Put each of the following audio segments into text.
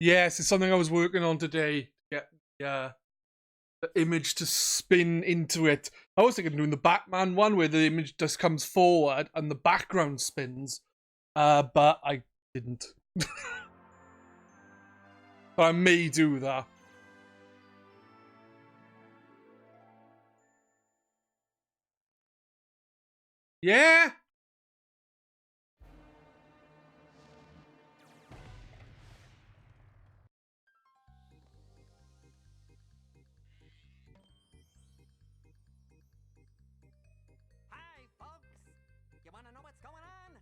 Yes, it's something I was working on today. Get the image to spin into it. I was thinking doing the Batman one where the image just comes forward and the background spins. But I didn't. But I may do that. Yeah. Hi, folks! You want to know what's going on?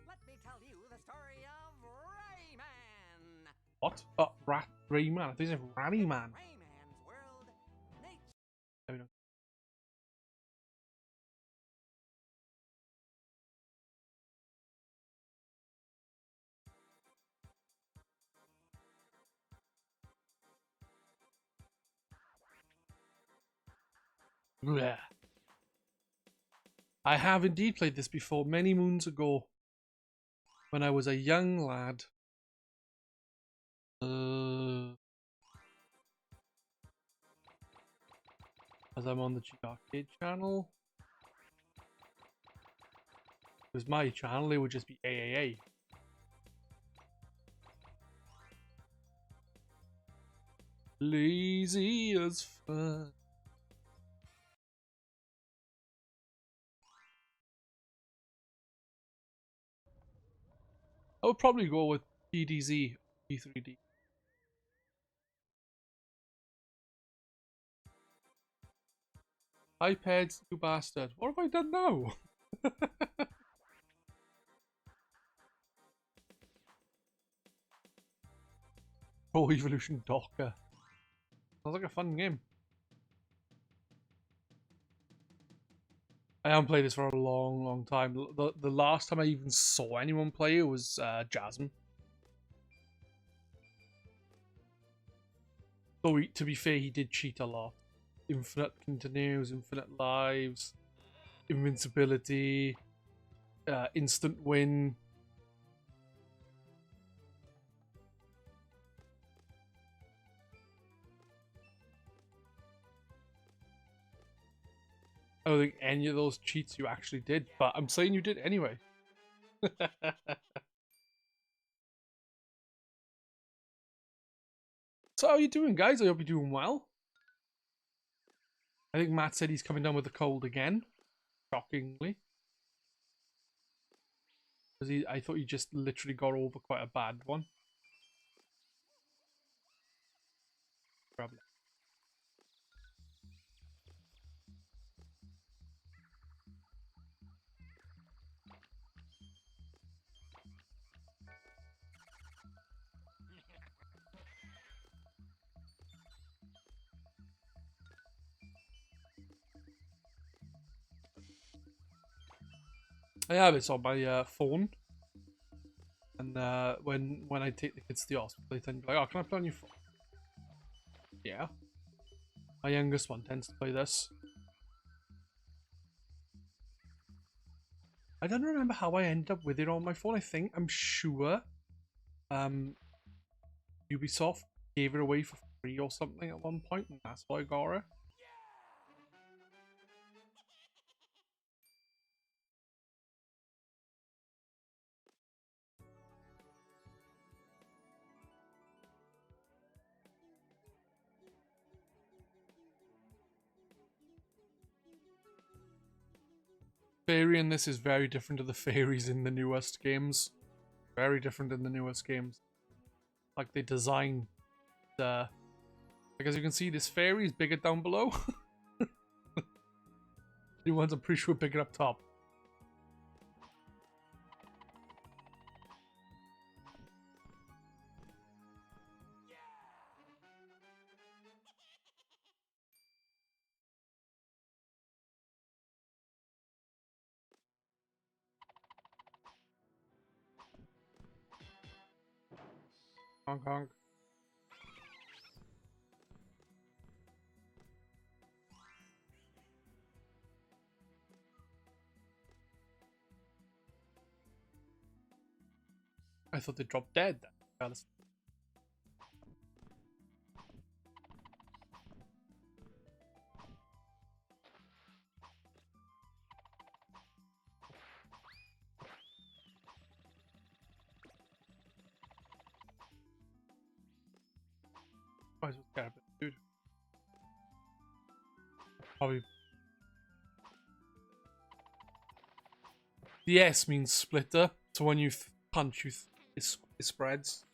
Let me tell you the story of Rayman! What? Rayman. I think it's Rayman. Rayman's world, nature. There we go. Blech. I have indeed played this before many moons ago when I was a young lad. As I'm on the GRcade channel. If it was my channel, it would just be AAA. Lazy as fuck. I would probably go with PDZ P3D. Hi Pedz, you bastard. What have I done now? Pro Evolution Docker. Sounds like a fun game. I haven't played this for a long time. The last time I even saw anyone play it was Jasmine. Though, to be fair, he did cheat a lot. Infinite continues, infinite lives, invincibility, instant win. I don't think any of those cheats you actually did, but I'm saying you did anyway. So how are you doing, guys? I hope you're doing well. I think Matt said he's coming down with a cold again. Shockingly. Because I thought he just literally got over quite a bad one. Probably. I have it on my phone. And when I take the kids to the hospital, they tend to be like, oh, can I play on your phone? Yeah. My youngest one tends to play this. I don't remember how I ended up with it on my phone. I'm sure Ubisoft gave it away for free or something at one point, and that's why I got it. Fairy in this is very different to the fairies in the newest games. Very different in the newest games. Like they design the... Like as you can see, this fairy is bigger down below. New ones I'm pretty sure bigger up top. Honk honk. I thought they dropped dead. Might as well get a bit of food. Probably. The S means splitter, so when you punch, it spreads.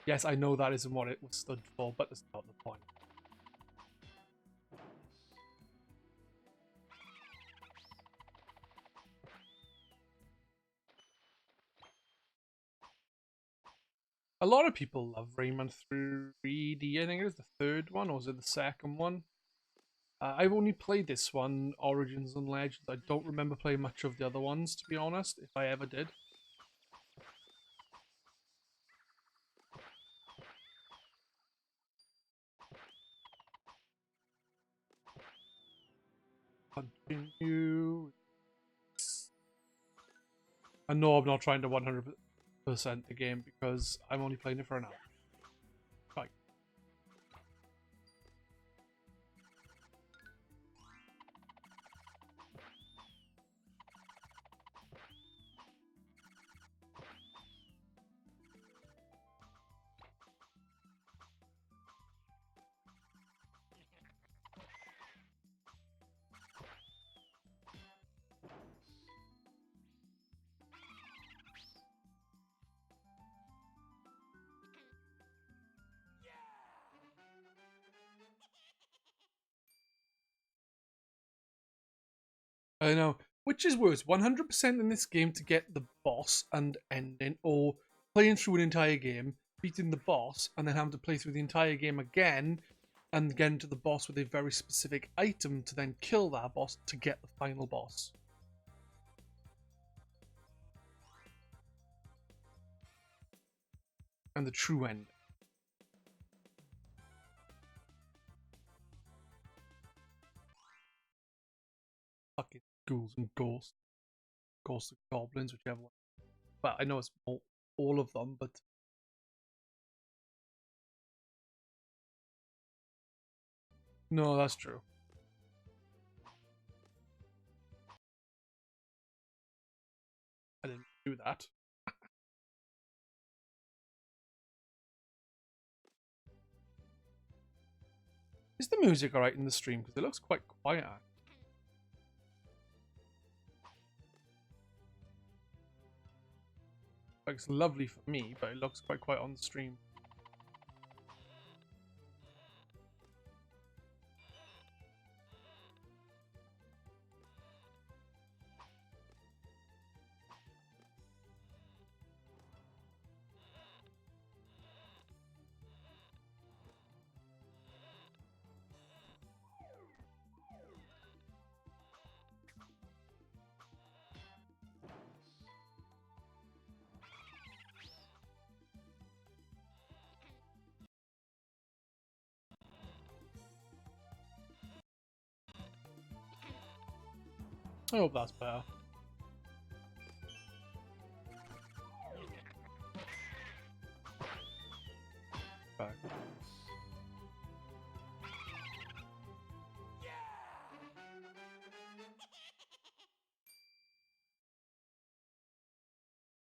Yes, I know that isn't what it was stood for, but that's not the point. A lot of people love Rayman 3D. I think it is the third one, or was it the second one? I've only played this one, Origins and Legends. I don't remember playing much of the other ones, to be honest, if I ever did. Continue. I know I'm not trying to 100% the game because I'm only playing it for an hour. Right. I know. Which is worse, 100% in this game to get the boss and ending, or playing through an entire game, beating the boss, and then having to play through the entire game again, and getting to the boss with a very specific item to then kill that boss to get the final boss. And the true ending. Fucking ghouls and ghosts. Ghosts and goblins, whichever one. Well, I know it's all of them, but no, that's true. I didn't do that. Is the music alright in the stream? Because it looks quite quiet. Like, it's lovely for me, but it looks quite quiet on the stream. I hope that's better. Back.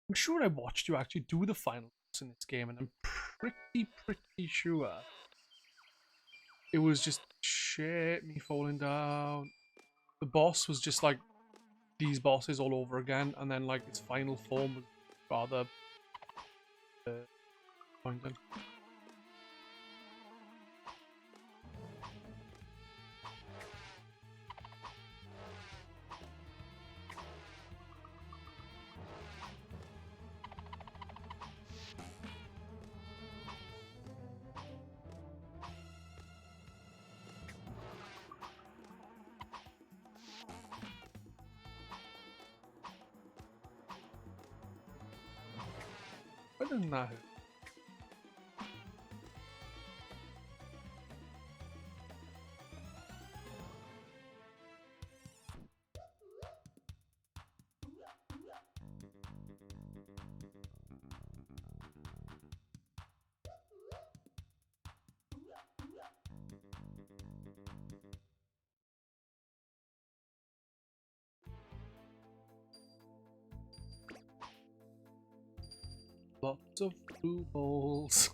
I'm sure I watched you actually do the final boss in this game, and I'm pretty sure it was just shit, me falling down. The boss was just like these bosses all over again, and then like its final form was rather pointed. Why doesn't that hurt? Lots of blue balls.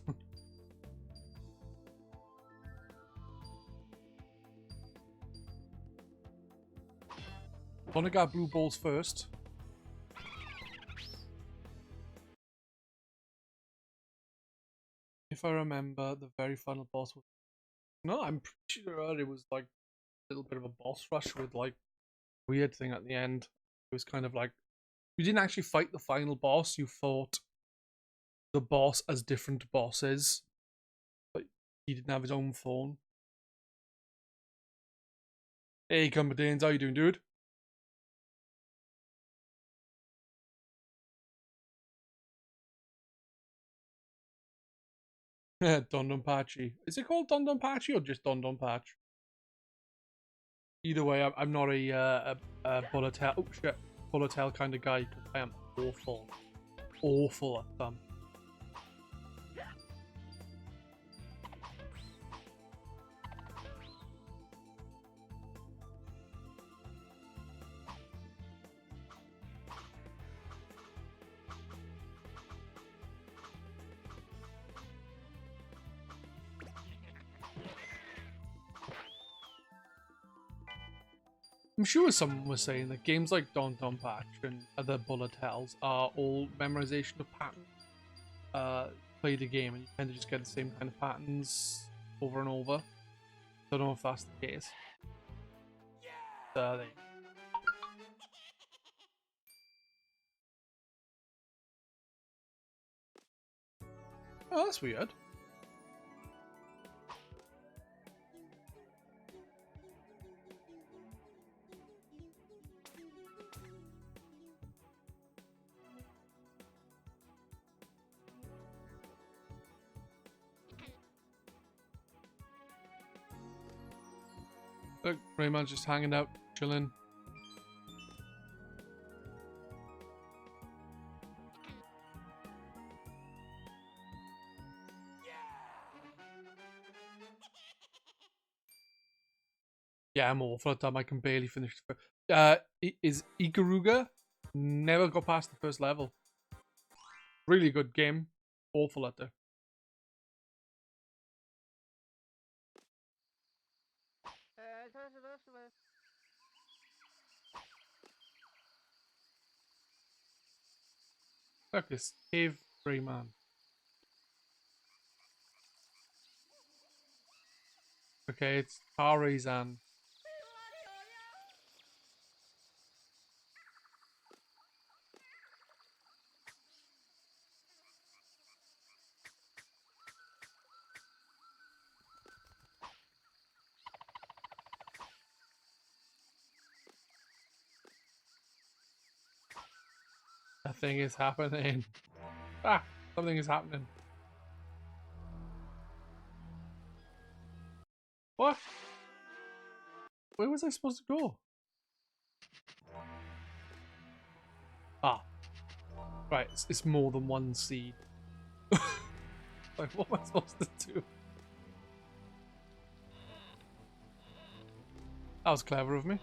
Wanna get blue balls first. If I remember, the very final boss was... No, I'm pretty sure it was like a little bit of a boss rush with like weird thing at the end. It was kind of like you didn't actually fight the final boss, you fought the boss as different bosses. But he didn't have his own phone. Hey Cumberdanes, how you doing, dude? Don Don Patchy. Is it called Don Don Patchy or just Don Don Patch? Either way, I'm not a bullet hell. Oh shit, bullet hell kind of guy. Cause I am awful at them. I'm sure someone was saying that games like Don Don Patch and other bullet hells are all memorization of patterns. Play the game and you kind of just get the same kind of patterns over and over. Don't know if that's the case. There. Oh, that's weird. Look, Rayman's just hanging out, chilling. Yeah, I'm awful at that. I can barely finish the is Ikaruga? Never got past the first level. Really good game. Awful at it. Look, this cave Rayman. Okay, it's Tarzan. That thing is happening. Ah, something is happening. What? Where was I supposed to go? Ah, right. It's more than one seed. Like, what am I supposed to do? That was clever of me.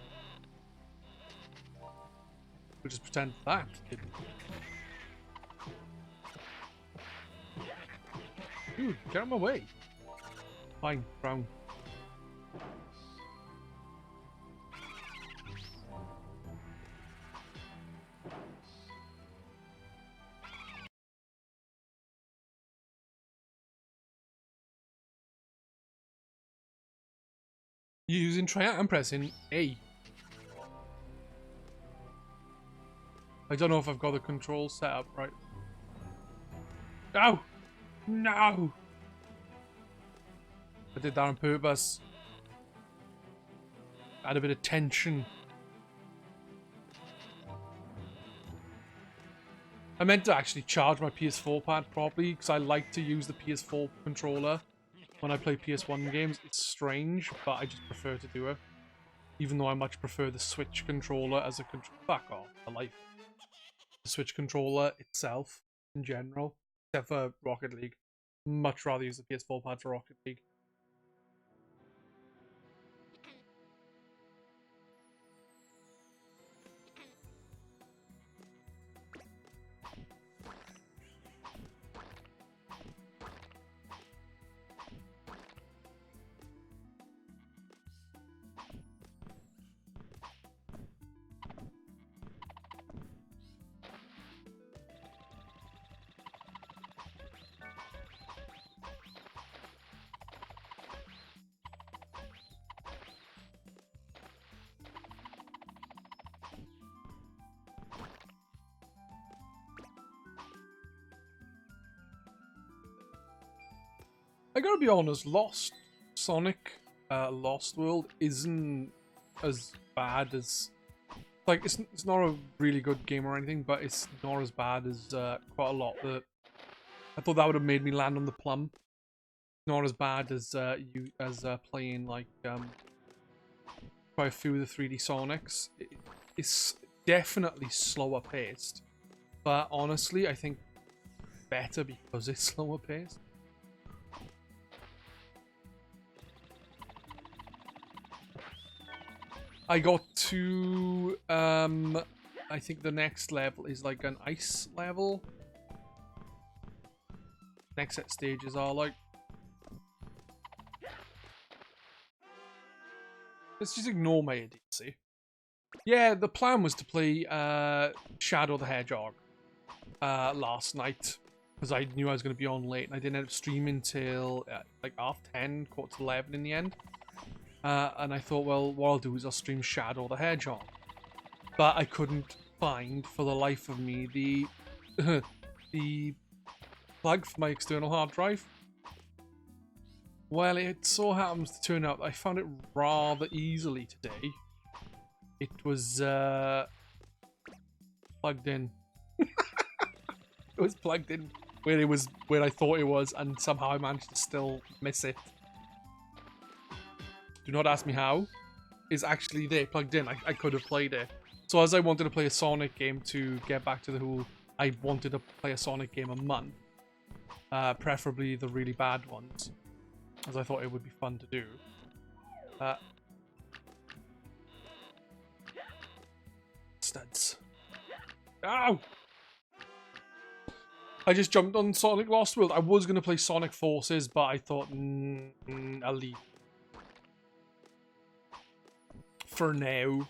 We'll just pretend that didn't. Dude, get out of my way. Fine, brown. You're using triangle. I'm pressing A. I don't know if I've got the control set up right. No! No! I did that on purpose. Add a bit of tension. I meant to actually charge my PS4 pad properly because I like to use the PS4 controller when I play PS1 games. It's strange, but I just prefer to do it. Even though I much prefer the Switch controller as a control. Fuck off, I like the Switch controller itself in general, except for Rocket League. Much rather use the PS4 pad for Rocket League. I gotta be honest, Sonic Lost World isn't as bad as... Like, it's not a really good game or anything, but it's not as bad as quite a lot that... I thought that would have made me land on the plum. Not as bad as playing, like, quite a few of the 3D Sonics. It's definitely slower paced, but honestly, I think better because it's slower paced. I got to, I think the next level is like an ice level. Next set stages are like... Let's just ignore my idiocy. Yeah, the plan was to play Shadow the Hedgehog last night, because I knew I was going to be on late, and I didn't end up streaming till like half 10, quarter to 11 in the end. And I thought, well, what I'll do is I'll stream Shadow the Hedgehog. But I couldn't find, for the life of me, the the plug for my external hard drive. Well, it so happens to turn out I found it rather easily today. It was plugged in. It was plugged in where I thought it was, and somehow I managed to still miss it. Do not ask me how. It's actually there, plugged in. I could have played it. So as I wanted to play a Sonic game to get back to the whole, I wanted to play a Sonic game a month. Preferably the really bad ones, as I thought it would be fun to do. Studs. Ow! I just jumped on Sonic Lost World. I was going to play Sonic Forces, but I thought, I'll leave. For now.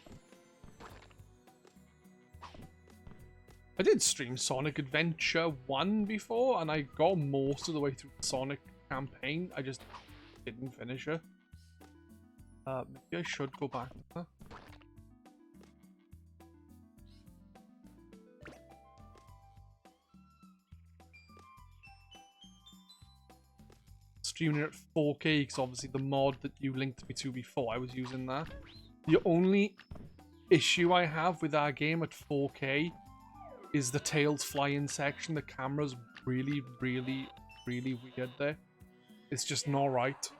I did stream Sonic Adventure 1 before, and I got most of the way through the Sonic campaign. I just didn't finish it. Maybe I should go back to that. Streaming it at 4K, because obviously the mod that you linked me to before, I was using that. The only issue I have with our game at 4K is the tails flying section. The camera's really, really, really weird there. It's just not right.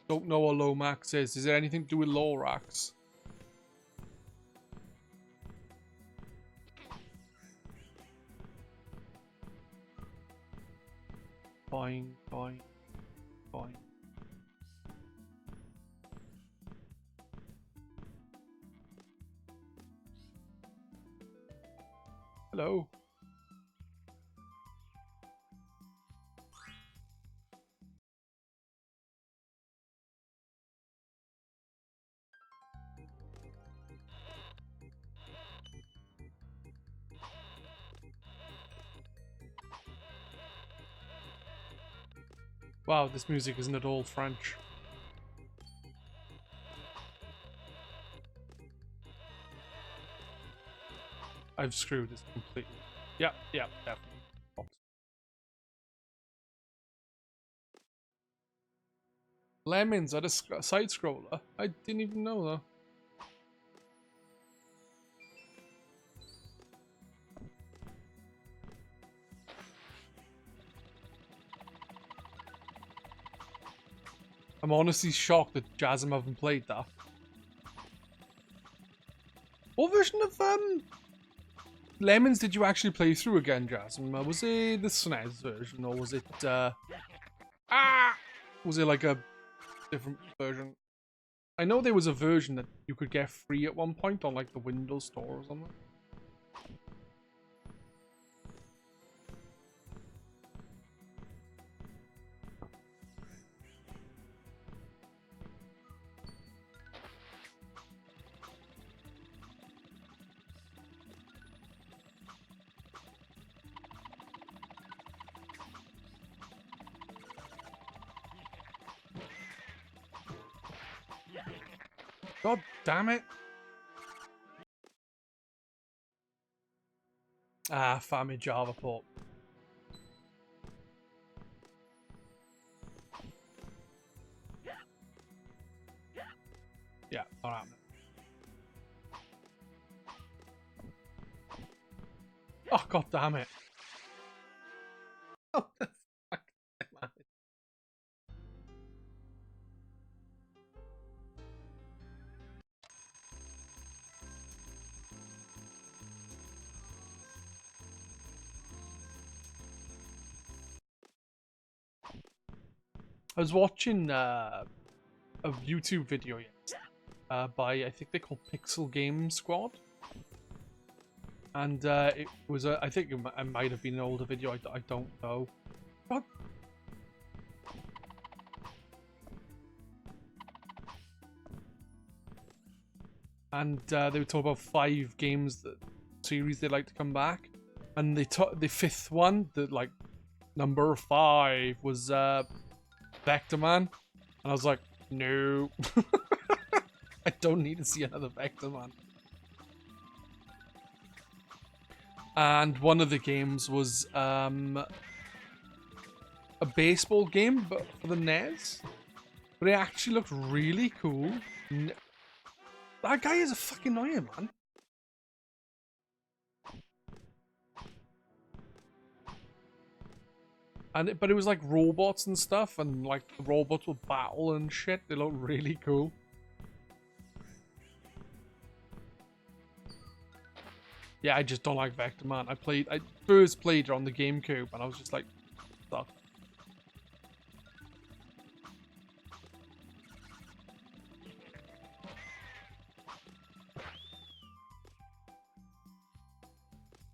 Don't know what Lomax is. Is there anything to do with Lorax? Fine, fine, fine. Hello. Wow, this music isn't at all French. I've screwed this completely. Yeah, definitely. Lemons are a side scroller. I didn't even know that. I'm honestly shocked that Jasmine haven't played that. What version of Lemons did you actually play through again, Jasmine? Was it the SNES version, or was it was it like a different version? I know there was a version that you could get free at one point on like the Windows Store or something. God damn it. Ah, family Java port. Yeah, not happening. Oh, god damn it. Oh, the fuck, man. I was watching a YouTube video by, I think they call Pixel Game Squad. And it was, I think it might have been an older video, I don't know. God. And they were talking about 5 games that series they'd like to come back. And they took the 5th one, the like number 5 was Vector Man. And I was like, no. I don't need to see another Vector Man. And one of the games was a baseball game, but for the NES. But it actually looked really cool. That guy is a fucking annoying, man. And but it was like robots and stuff, and like the robots would battle and shit. They looked really cool. Yeah, I just don't like Vector Man. I first played it on the GameCube, and I was just like, fuck.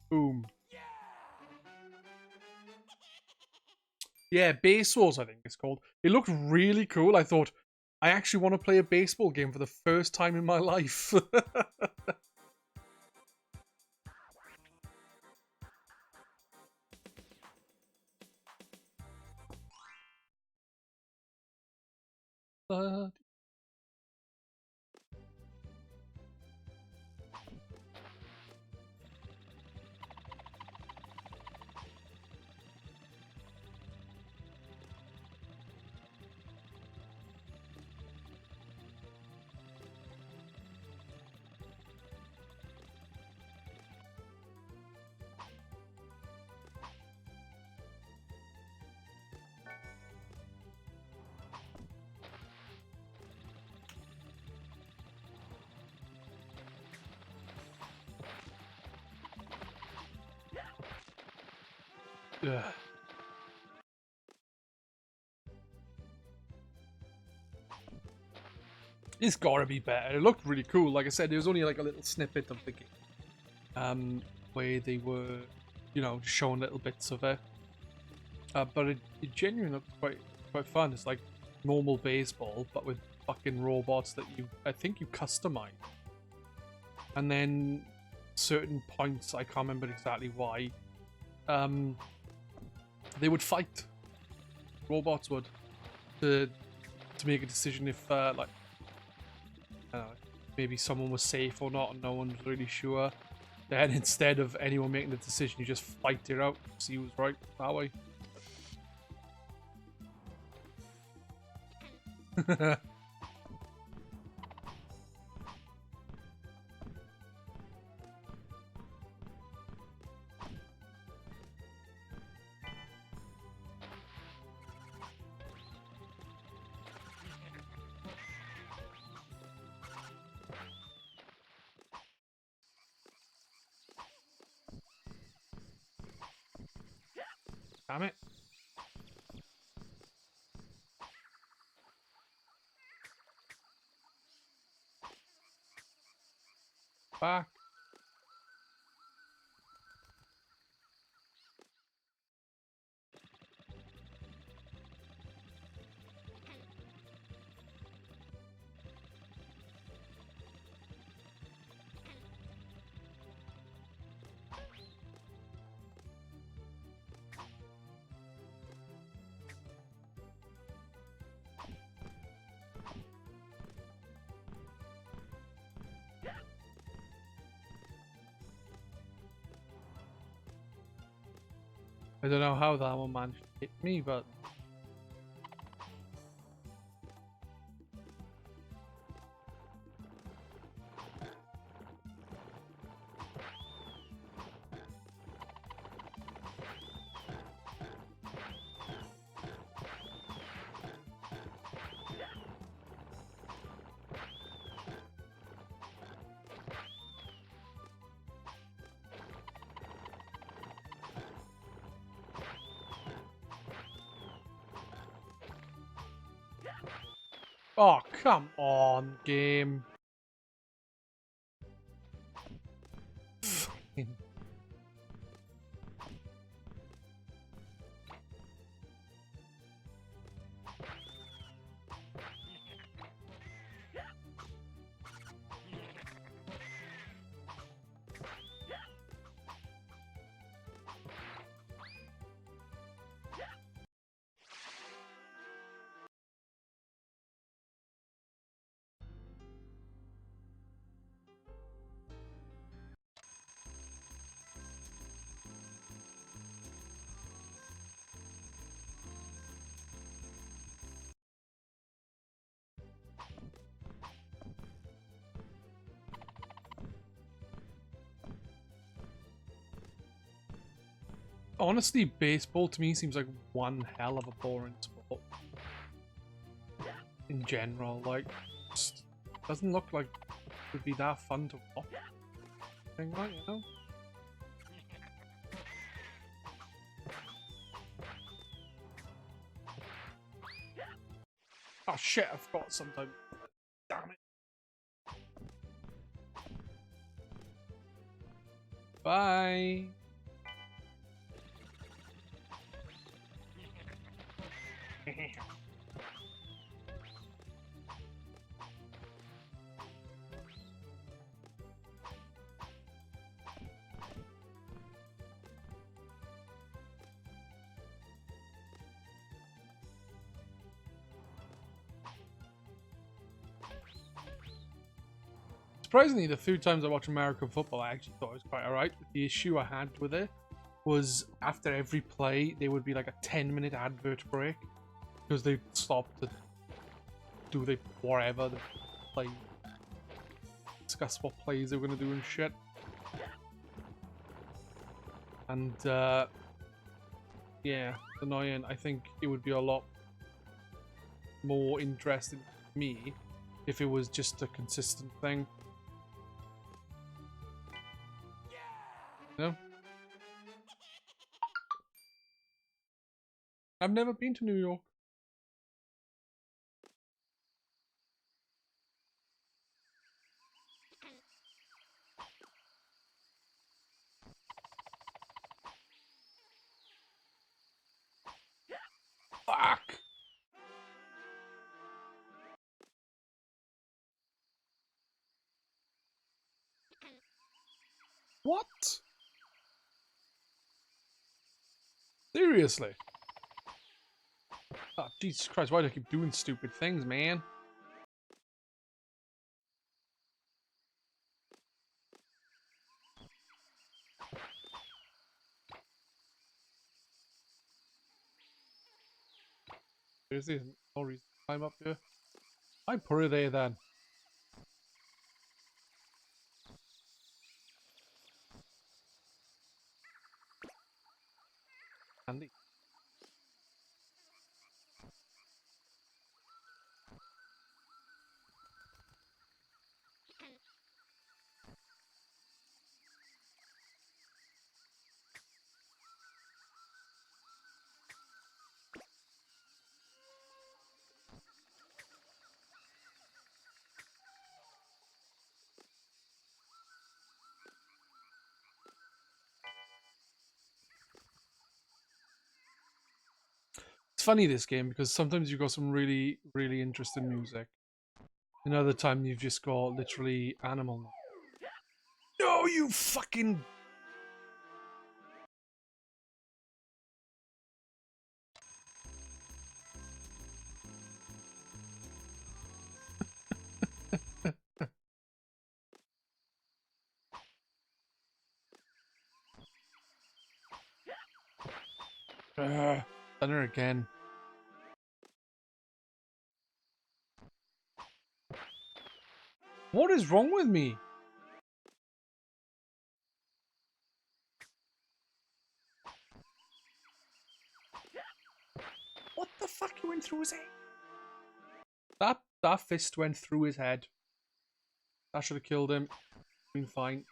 Boom. Yeah, Base Wars, I think it's called. It looked really cool. I thought, I actually want to play a baseball game for the first time in my life. Ugh. It's gotta be better. It looked really cool. Like I said, there was only like a little snippet of the game, where they were, you know, showing little bits of it. But it genuinely looked quite fun. It's like normal baseball, but with fucking robots that I think you customize. And then certain points, I can't remember exactly why, they would fight. Robots would to make a decision if like maybe someone was safe or not, and no one was really sure. Then instead of anyone making the decision, you just fight it out, see who's right that way. Damn it. Back. I don't know how that one managed to hit me, but... Oh, come on, game. Honestly, baseball to me seems like one hell of a boring sport. In general, like, just doesn't look like it would be that fun to watch. Thing like, you know? Oh shit, I forgot something. Damn it. Bye. Surprisingly, the few times I watch American football, I actually thought it was quite alright. The issue I had with it was after every play, there would be like a 10-minute advert break because they stopped to do whatever, the play, discuss what plays they were going to do and shit. And yeah, it's annoying. I think it would be a lot more interesting to me if it was just a consistent thing. No? I've never been to New York. Fuck! What? Seriously? Oh, Jesus Christ, why do I keep doing stupid things, man? Seriously, there's no reason to climb up here. I put it there then. Andy. It's funny this game because sometimes you've got some really, really interesting music. Another time you've just got literally animal noise. No, you fucking... there again. What is wrong with me? What the fuck? You went through his head? That fist went through his head. That should have killed him. Been fine.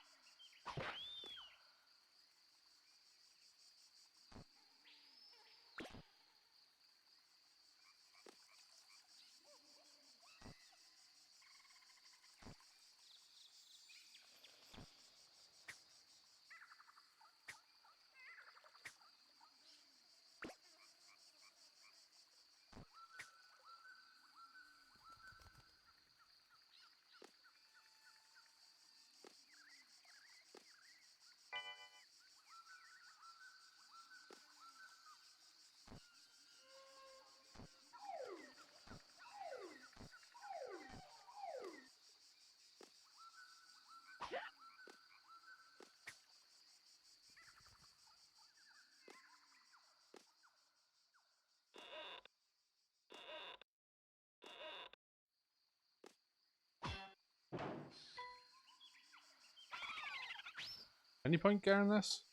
Any point getting this?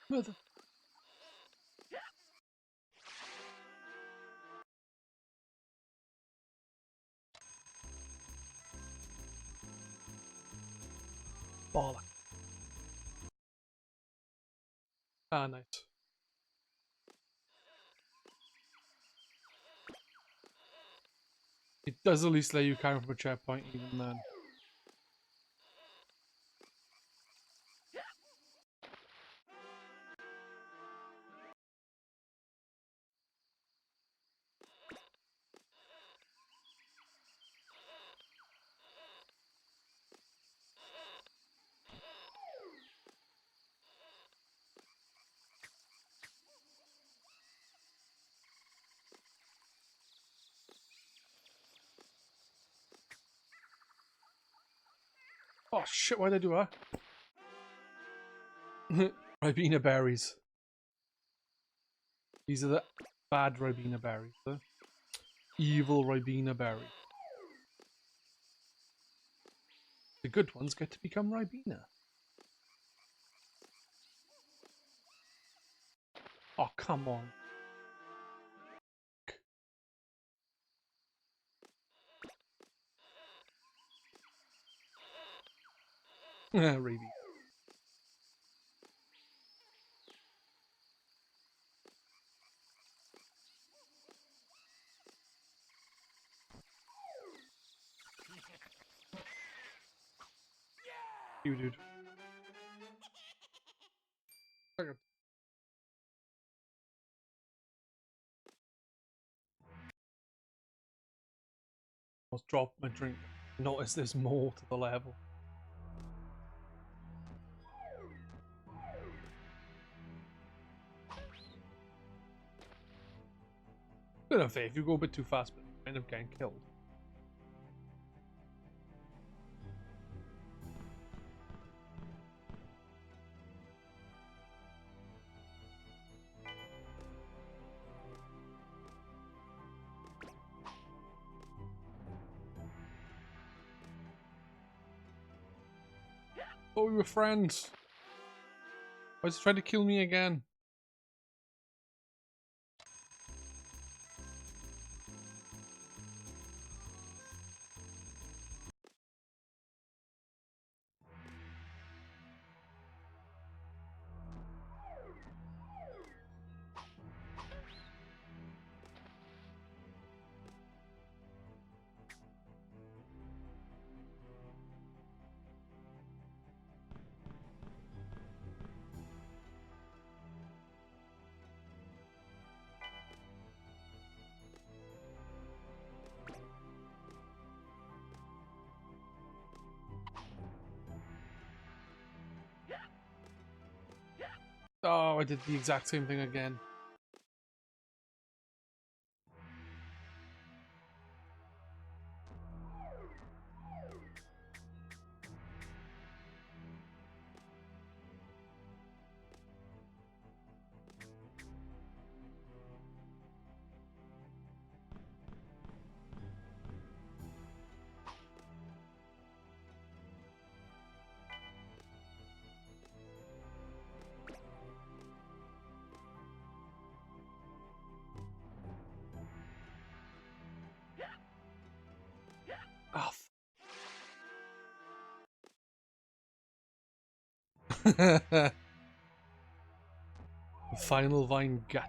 Mother. Bollock. Ah, nice. It does at least let you carry from a checkpoint even then. Oh shit, why'd I do that? Ribena berries. These are the bad Ribena berries. The evil Ribena berries. The good ones get to become Ribena. Oh, come on. Ribena. You dude. Almost dropped my drink. Notice there's more to the level. Bit unfair. If you go a bit too fast, but you end up getting killed. Oh, we were friends. Why is he trying to kill me again? Oh, I did the exact same thing again. The final vine gut.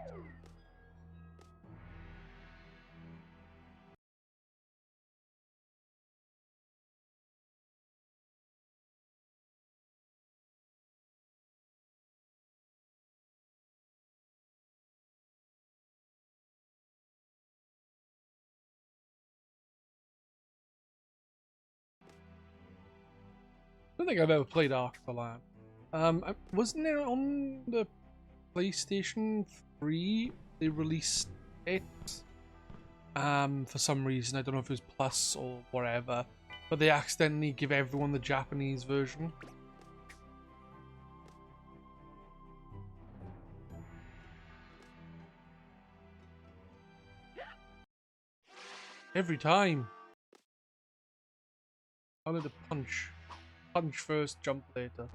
I don't think I've ever played Ark the Lamb. Wasn't it on the PlayStation 3? They released it. For some reason, I don't know if it was Plus or whatever, but they accidentally give everyone the Japanese version. Every time. I need to punch. Punch first, jump later.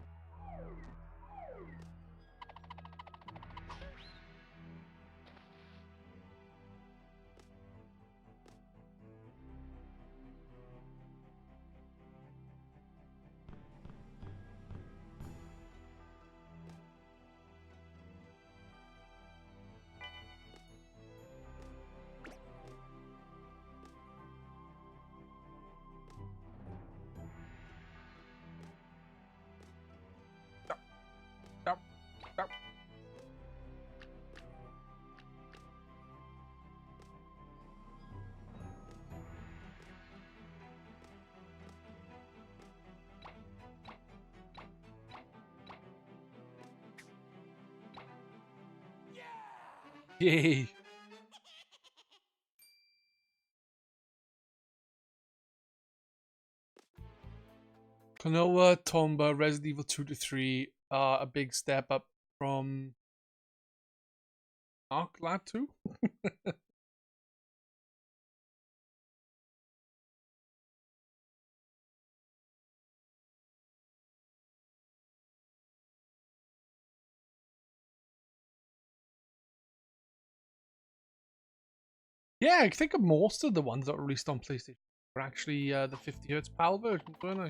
Stop. Stop. Yay! Konoha, Tomba, Resident Evil 2 to 3 are a big step up from Ark Lad 2. Yeah, I think of most of the ones that were released on PlayStation were actually the 50Hz PAL version, weren't they?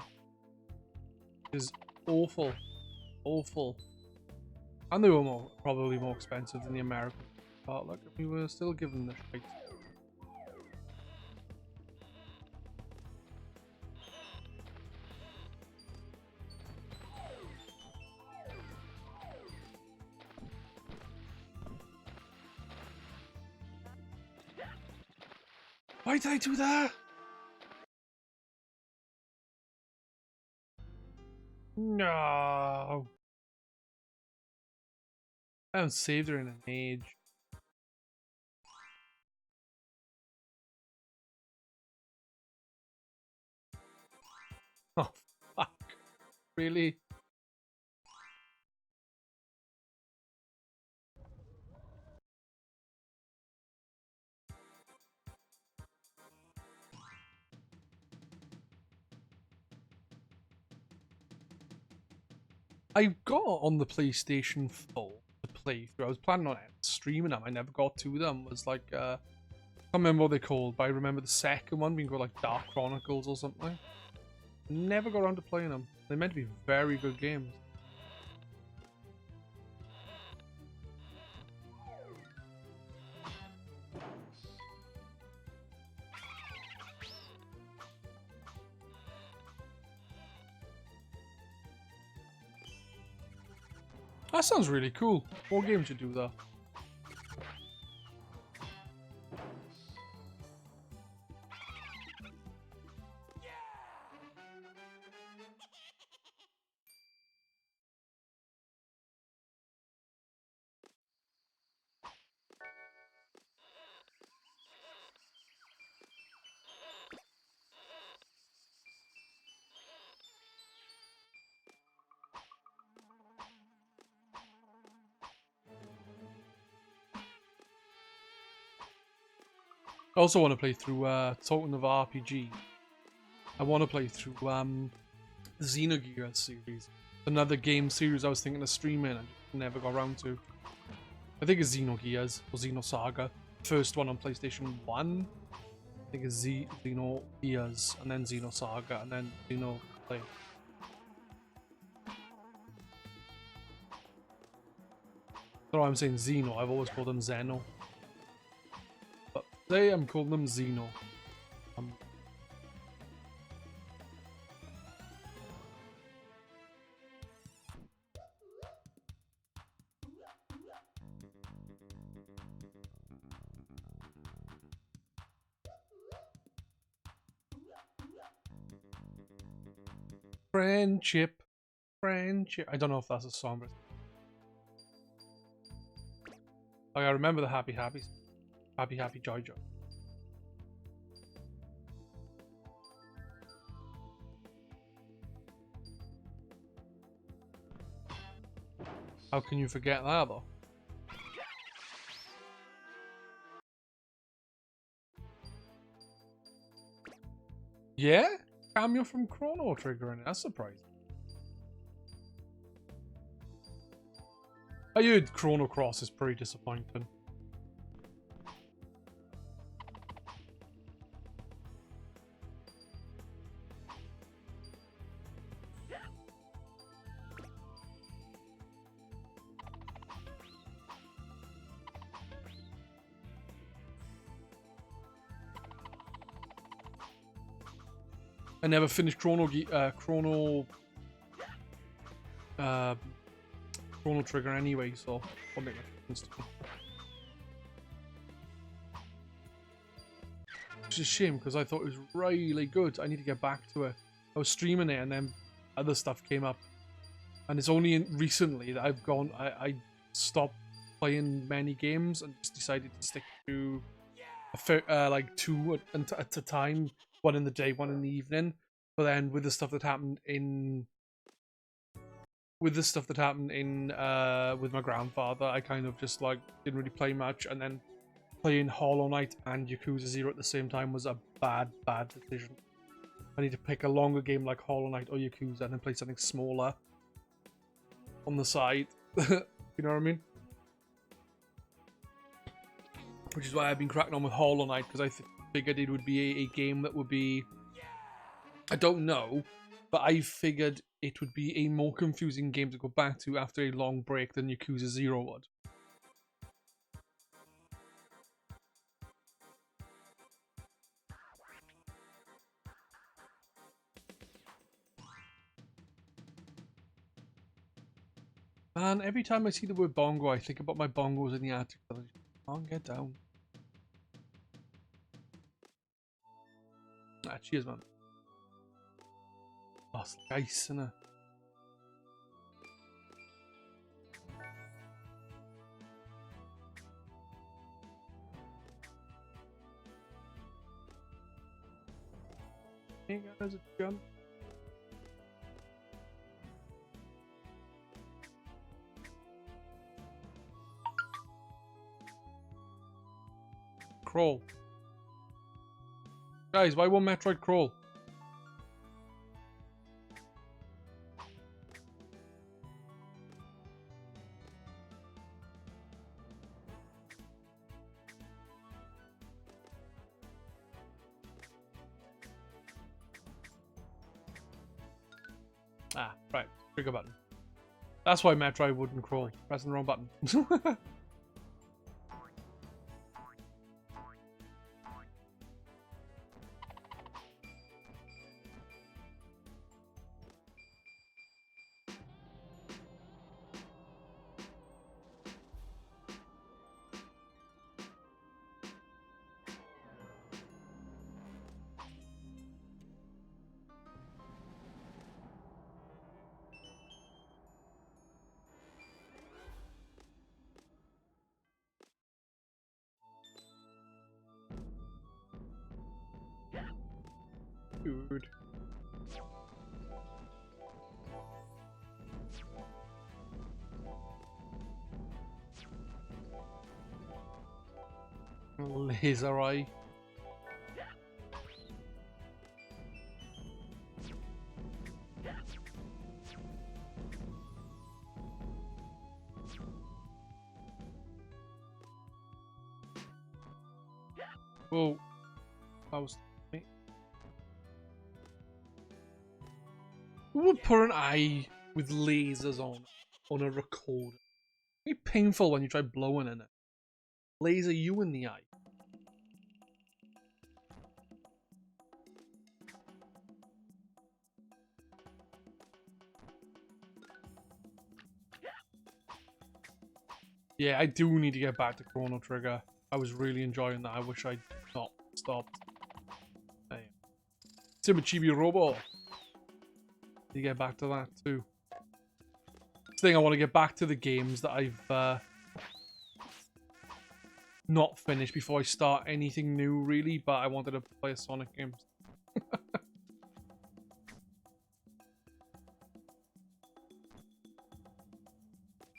Which is awful. Awful. And they were probably more expensive than the American part. Like, we were still given the shite. Why did I do that? No. I haven't saved her in an age. Oh, fuck. Really? I got on the PlayStation 4 to play through. I was planning on streaming them. I never got to them. It was like, I can't remember what they're called, but I remember the second one being called like Dark Chronicles or something. Never got around to playing them. They're meant to be very good games. That sounds really cool. More games should do that. I also want to play through, talking of RPG, I want to play through the Xenogears series. Another game series I was thinking of streaming and just never got around to. I think it's Xenogears or Xenosaga. First one on PlayStation 1. I think it's Xenogears and then Xenosaga and then Xenoblade. That's why I'm saying Xeno. I've always called them Zeno. But today I'm calling them Xeno. Friendship. Friendship. I don't know if that's a song, but like, I remember the Happy Happy. Happy Happy Joy Joy. How can you forget that though? Yeah? Cameo from Chrono Trigger in it. That's surprising. I heard Chrono Cross is pretty disappointing. I never finished Chrono Trigger anyway, so I'll make my difference to me. Which is a shame because I thought it was really good. I need to get back to it. I was streaming it and then other stuff came up, and it's only recently that I've gone. I stopped playing many games and just decided to stick to like two at a time. One in the day, one in the evening. But then with the stuff that happened with my grandfather, I kind of just like didn't really play much, and then playing Hollow Knight and Yakuza 0 at the same time was a bad decision. I need to pick a longer game like Hollow Knight or Yakuza and then play something smaller on the side. You know what I mean? Which is why I've been cracking on with Hollow Knight, because I figured it would be a game that would be... I don't know, but I figured it would be a more confusing game to go back to after a long break than Yakuza 0 would. Man, every time I see the word bongo, I think about my bongos in the attic. I just can't get down. Ah, cheers, man. Oh, it's like ice, innit? Hey guys, it's John. Crawl. Guys, why won't Metroid crawl? Ah, right. Trigger button. That's why Metroid wouldn't crawl. Pressing the wrong button. Dude. Laser eye. Whoa. That was me. Who would put an eye with lasers on a recorder? It's painful when you try blowing in it. Laser you in the eye. Yeah, I do need to get back to Chrono Trigger. I was really enjoying that. I wish I'd not stopped. Chibi Robo. You get back to that too. Thing I want to get back to the games that I've not finished before I start anything new, really. But I wanted to play a Sonic game.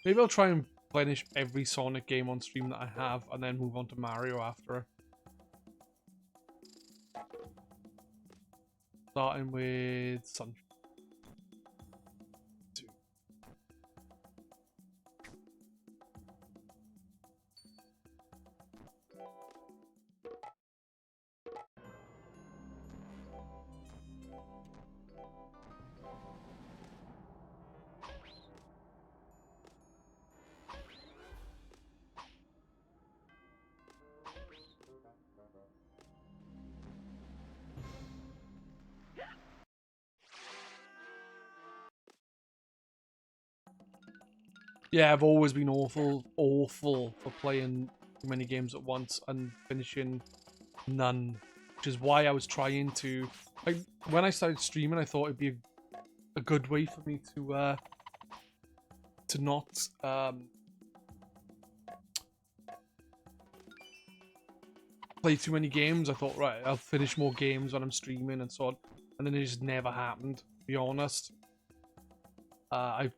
Maybe I'll try and finish every Sonic game on stream that I have, and then move on to Mario after it. Starting with Sunshine. Yeah, I've always been awful for playing too many games at once and finishing none. Which is why I was trying to... Like, when I started streaming, I thought it'd be a good way for me to not... play too many games. I thought, right, I'll finish more games when I'm streaming and so on. And then it just never happened, to be honest. I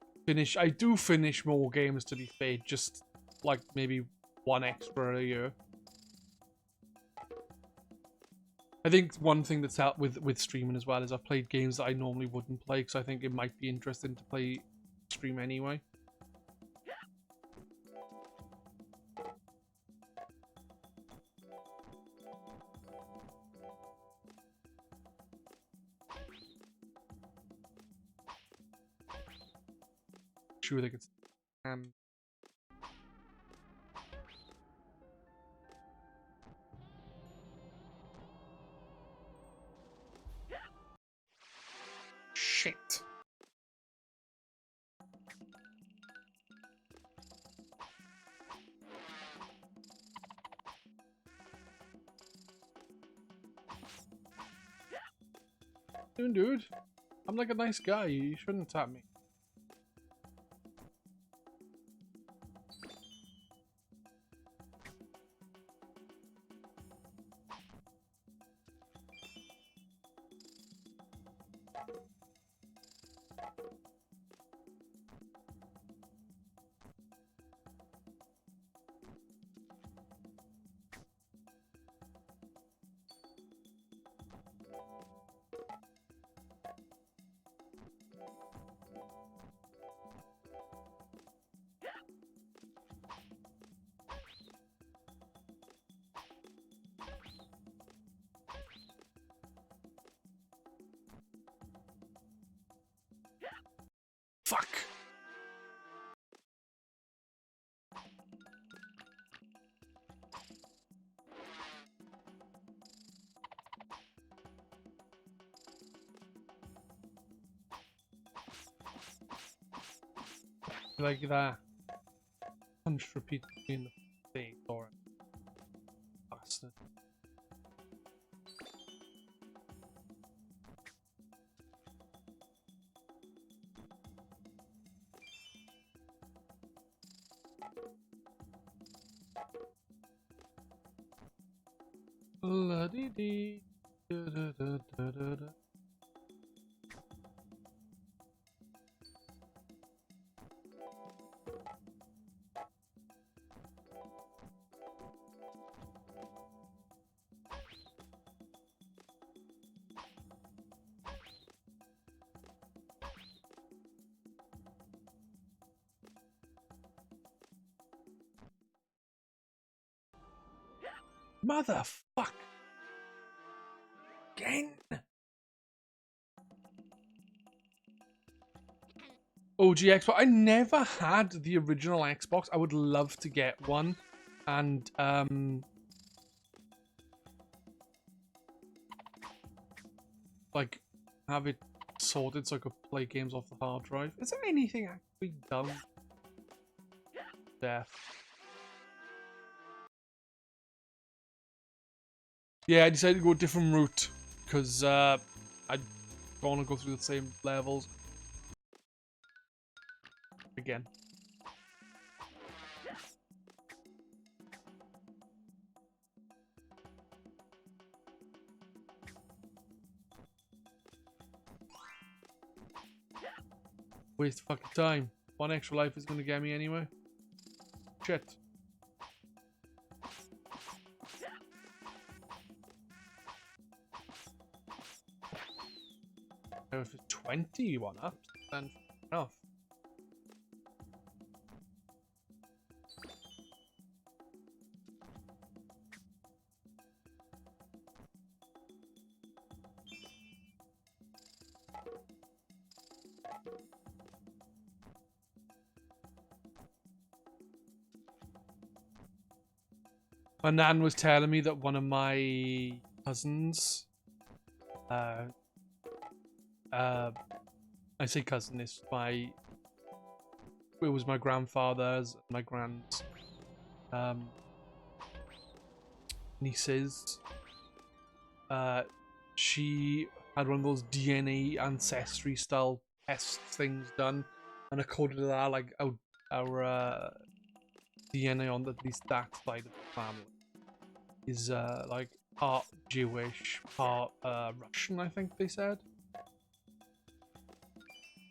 do finish more games, to be fair, just like maybe one extra a year. I think one thing that's out with streaming as well is I've played games that I normally wouldn't play because I think it might be interesting to play stream anyway. Sure, they could. Shit. Dude, I'm like a nice guy. You shouldn't tap me. Fuck. Like that. Punch repeatedly in the face, or bastard. La dee dee. Da, da, da, da, da, da. Motherfuck. Again. OG Xbox. I never had the original Xbox. I would love to get one, and like have it sorted so I could play games off the hard drive. Is there anything actually down there? Yeah, I decided to go a different route because I don't want to go through the same levels again. Waste of fucking time. One extra life is gonna get me anyway. Shit. Now if it's 20 one-ups, then enough. My nan was telling me that one of my cousins, I say cousin, it was my grandfather's, my grand's, nieces. She had one of those DNA ancestry style test things done, and according to that, like our DNA on at least that side of the family is like part Jewish, part Russian, I think they said.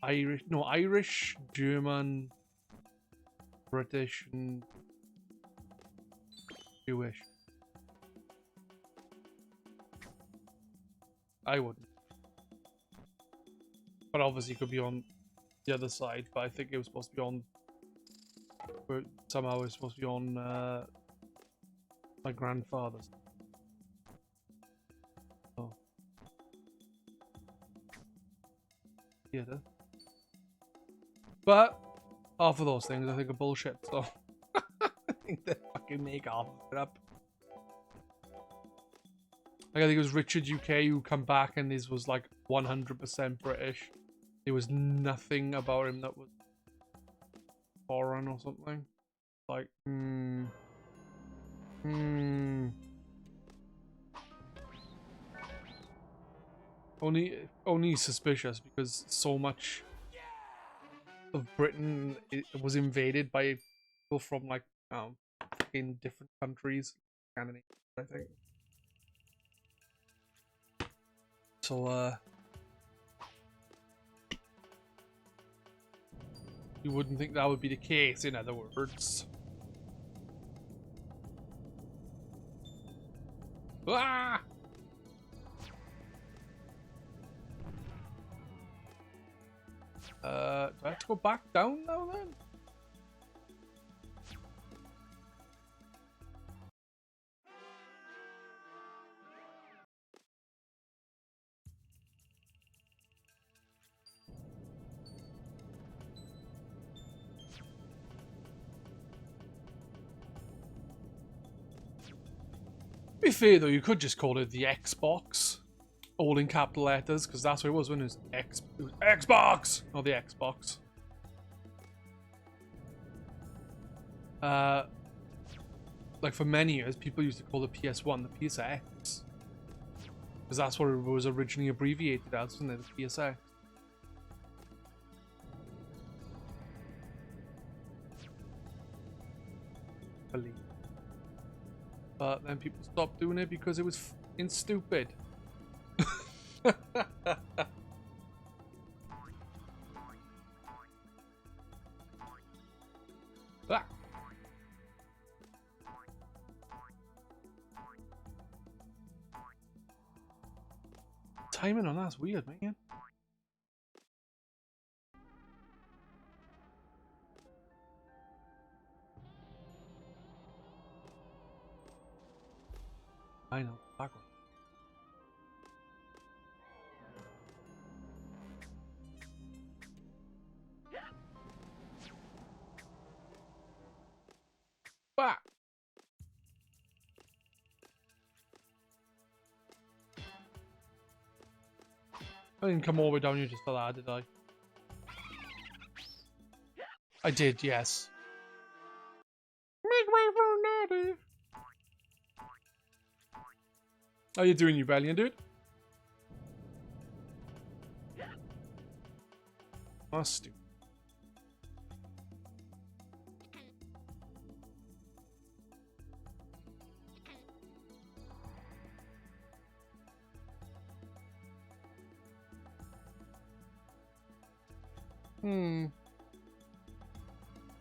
Irish, German, British, and Jewish. I wouldn't. But obviously it could be on the other side, but I think it was supposed to be on... Somehow it was supposed to be on my grandfather's. Oh. Yeah, but half of those things I think are bullshit, so I think they fucking make half of it up. Like, I think it was Richard UK who come back and this was like 100% British. There was nothing about him that was foreign or something. Like, Only suspicious because so much of Britain was invaded by people from like in different countries, Scandinavia, I think. So you wouldn't think that would be the case, in other words. Ah! Do I have to go back down now then? To be fair though, you could just call it the Xbox. All in capital letters, because that's what it was when it was Xbox! Not the Xbox. Like for many years, people used to call the PS1 the PSX. Because that's what it was originally abbreviated as, wasn't it? The PSX. But then people stopped doing it because it was f***ing stupid. Ah. Timing on that's weird, man. I know, backward. I didn't come all the way down here just for that, did I? I did, yes. Make way for Natty. How you doing, you valiant dude? Must do.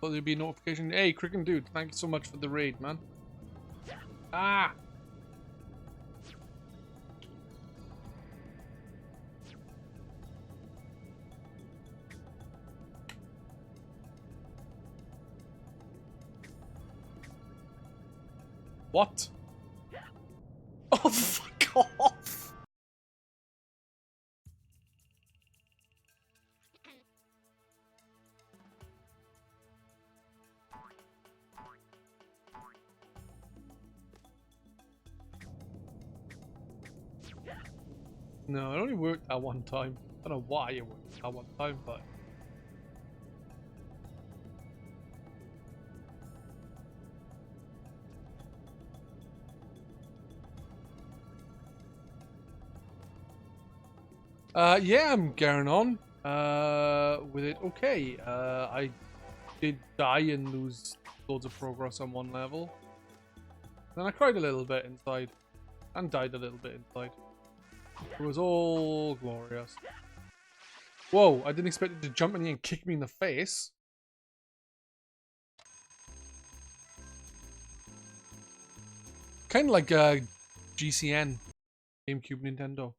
Thought there'd be a notification. Hey, Cricken dude, thank you so much for the raid, man. Ah! What? Oh, fuck off! No, it only worked that one time. I don't know why it worked that one time, but... yeah, I'm getting on with it. Okay, I did die and lose loads of progress on one level. Then I cried a little bit inside and died a little bit inside. It was all glorious. Whoa, I didn't expect it to jump in here and kick me in the face. Kind of like GCN, GameCube Nintendo.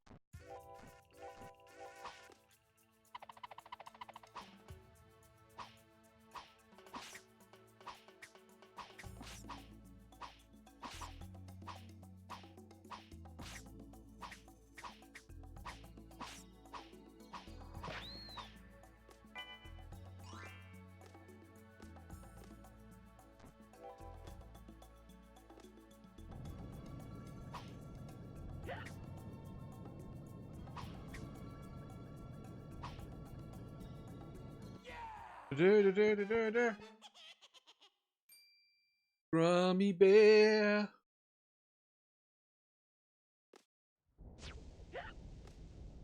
Grummy bear.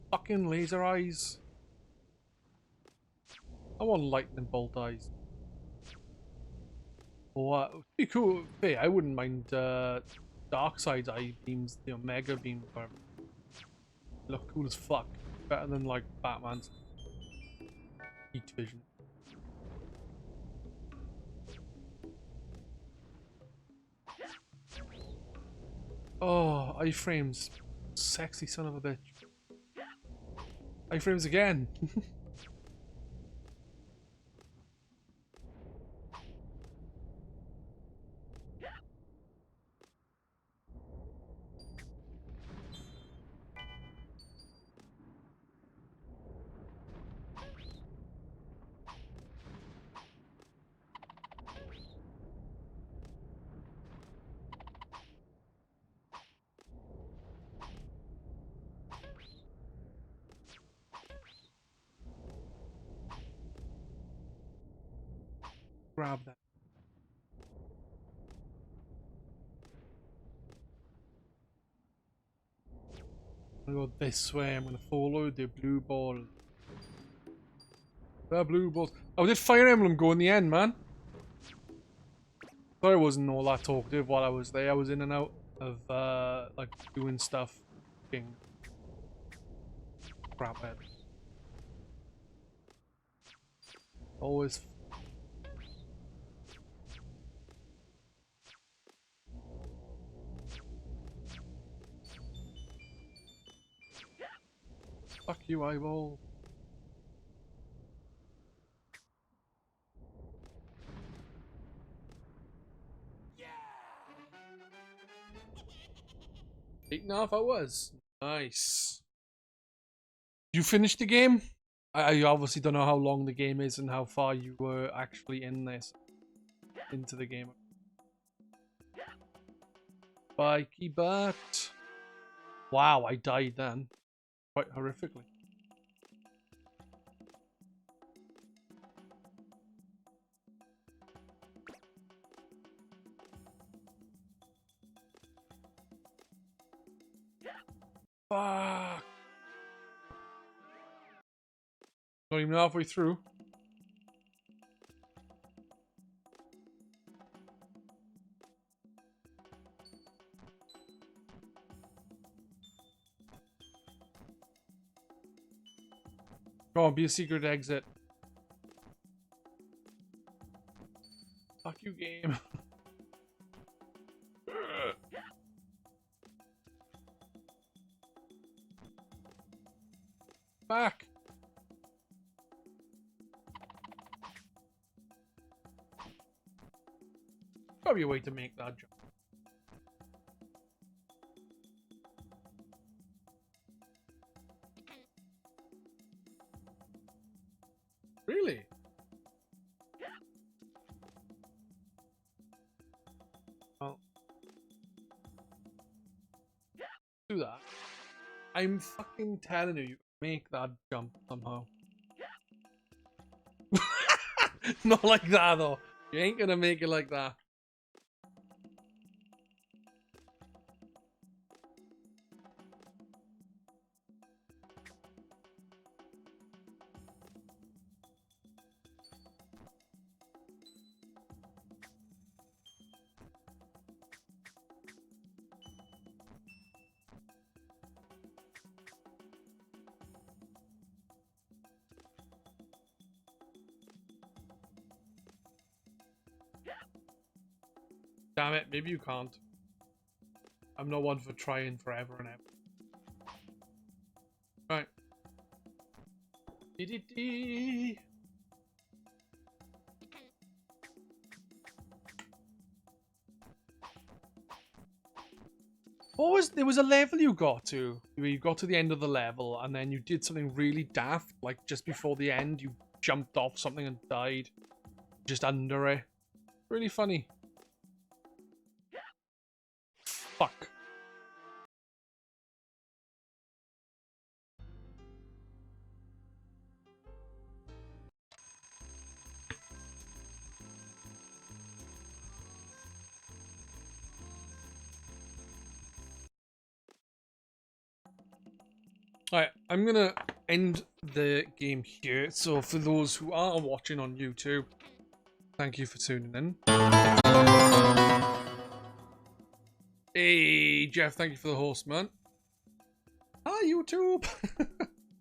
Fucking laser eyes. I want lightning bolt eyes. What? Be cool. Hey, I wouldn't mind Darkseid's eye beams, the Omega beam. Look cool as fuck. Better than like Batman's heat vision. Oh, iframes. Sexy son of a bitch. Iframes again. Grab that. I'm gonna go this way. I'm gonna follow the blue ball. The blue balls. Oh, did Fire Emblem go in the end, man? Sorry, I wasn't all that talkative while I was there. I was in and out of like doing stuff. Being crap head. Always. Fuck you, eyeball. Yeah. 8.5 hours. Nice. You finished the game? I obviously don't know how long the game is and how far you were actually in this. Into the game. Bikey butt. Wow, I died then. Quite horrifically. Fuck. Not even halfway through. Go on, be a secret exit. Fuck you, game. Back. Probably a way to make that jump. Really? Well, do that. I'm fucking telling you, you make that jump somehow. Not like that though. You ain't gonna make it like that. Damn it, maybe you can't. I'm not one for trying forever and ever. Right. Dee-dee-dee. What was there was a level you got to where you got to the end of the level and then you did something really daft, like just before the end you jumped off something and died just under it. Really funny. Fuck. Alright, I'm gonna end the game here. So for those who are watching on YouTube, thank you for tuning in. Hey Jeff, thank you for the host, man. Hi YouTube.